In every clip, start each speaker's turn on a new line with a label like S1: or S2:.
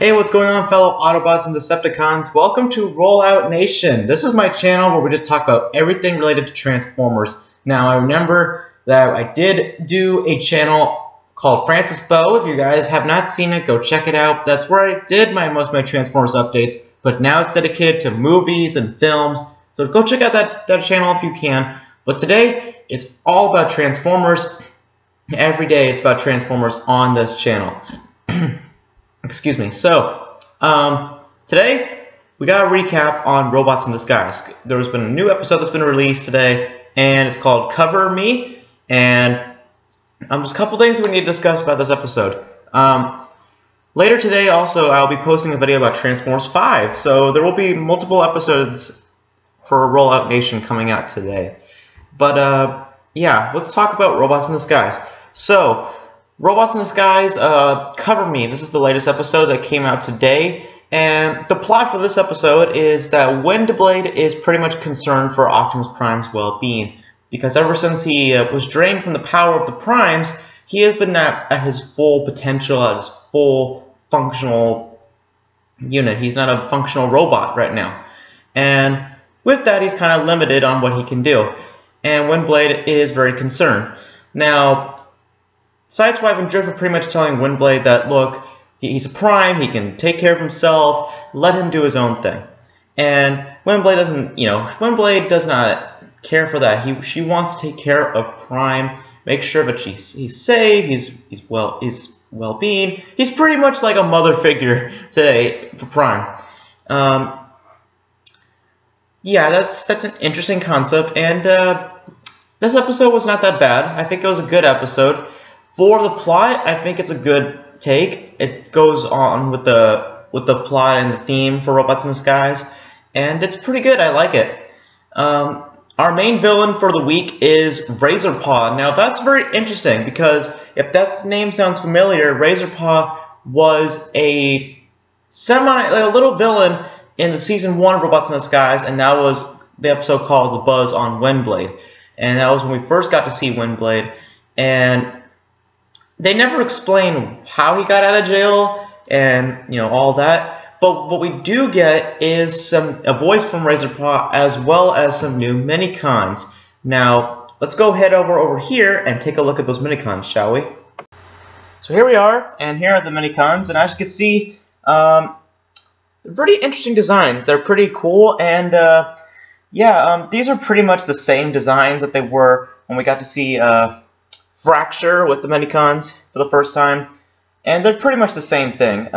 S1: Hey, what's going on, fellow Autobots and Decepticons? Welcome to RollOutNation. This is my channel where we just talk about everything related to Transformers. Now, I remember that I did do a channel called Francis Bow. If you guys have not seen it, go check it out. That's where I did most of my Transformers updates, but now it's dedicated to movies and films. So go check out that channel if you can. But today, it's all about Transformers. Every day, it's about Transformers on this channel. Excuse me. So, today we got a recap on Robots in Disguise. There's been a new episode that's been released today, and it's called Cover Me. And just a couple things we need to discuss about this episode. Later today, also, I'll be posting a video about Transformers 5. So there will be multiple episodes for RollOutNation coming out today. But yeah, let's talk about Robots in Disguise. So, Robots in Disguise, Cover Me. This is the latest episode that came out today, and the plot for this episode is that Windblade is pretty much concerned for Optimus Prime's well-being, because ever since he was drained from the power of the Primes, he has been at his full potential, at his full functional unit. He's not a functional robot right now, and with that, he's kind of limited on what he can do, and Windblade is very concerned. Now, Sideswipe and Drift are pretty much telling Windblade that, look, he's a Prime, he can take care of himself, let him do his own thing. And Windblade doesn't, Windblade does not care for that. She wants to take care of Prime, make sure that he's safe, he's well-being. He's pretty much like a mother figure today for Prime. Yeah, that's an interesting concept, and this episode was not that bad. I think it was a good episode. For the plot, I think it's a good take. It goes on with the plot and the theme for Robots in Disguise, and it's pretty good. I like it. Our main villain for the week is Razorpaw. Now, that's very interesting, because if that name sounds familiar, Razorpaw was a little villain in the Season 1 of Robots in Disguise, and that was the episode called The Buzz on Windblade. And that was when we first got to see Windblade, and they never explain how he got out of jail and, all that. But what we do get is a voice from Razorpaw, as well as some new minicons. Now, let's go head over here and take a look at those minicons, shall we? So here we are, and here are the minicons. And as you can see, they're pretty interesting designs. They're pretty cool, and yeah, these are pretty much the same designs that they were when we got to see Fracture with the minicons for the first time, and they're pretty much the same thing,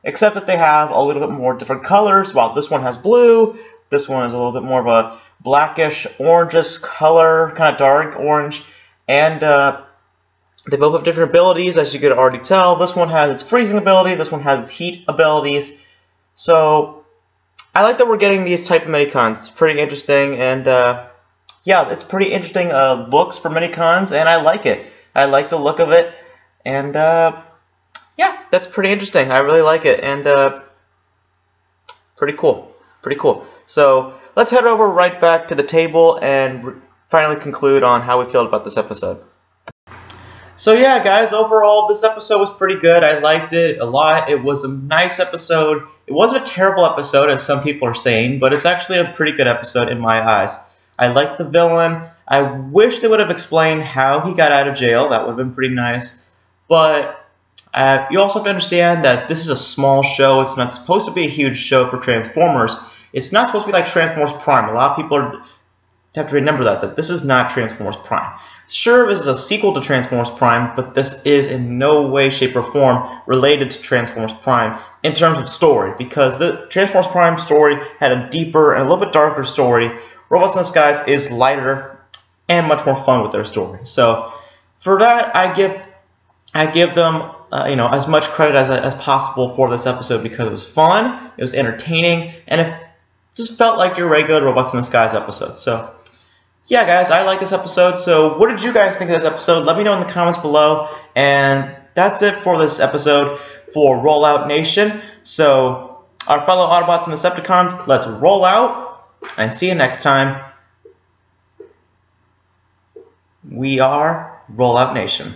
S1: except that they have a little bit more different colors. While this one has blue, this one is a little bit more of a blackish, orangish color, kind of dark orange, and they both have different abilities, as you could already tell. This one has its freezing ability, this one has its heat abilities, so I like that we're getting these type of minicons. It's pretty interesting, and yeah, it's pretty interesting looks for minicons, and I like it. I like the look of it, and yeah, that's pretty interesting. I really like it, and pretty cool. Pretty cool. So let's head over right back to the table and finally conclude on how we feel about this episode. So yeah, guys, overall, this episode was pretty good. I liked it a lot. It was a nice episode. It wasn't a terrible episode, as some people are saying, but it's actually a pretty good episode in my eyes. I like the villain. I wish they would have explained how he got out of jail. That would have been pretty nice. But you also have to understand that this is a small show. It's not supposed to be a huge show for Transformers. It's not supposed to be like Transformers Prime. A lot of people have to remember that this is not Transformers Prime. Sure, this is a sequel to Transformers Prime, but this is in no way, shape, or form related to Transformers Prime in terms of story, because the Transformers Prime story had a deeper and a little bit darker story. Robots in Disguise is lighter and much more fun with their story. So for that, I give them as much credit as possible for this episode, because it was fun, it was entertaining, and it just felt like your regular Robots in Disguise episode. So yeah, guys, I like this episode. So what did you guys think of this episode? Let me know in the comments below. And that's it for this episode for RollOutNation. So our fellow Autobots and Decepticons, let's roll out. And see you next time. We are RollOutNation.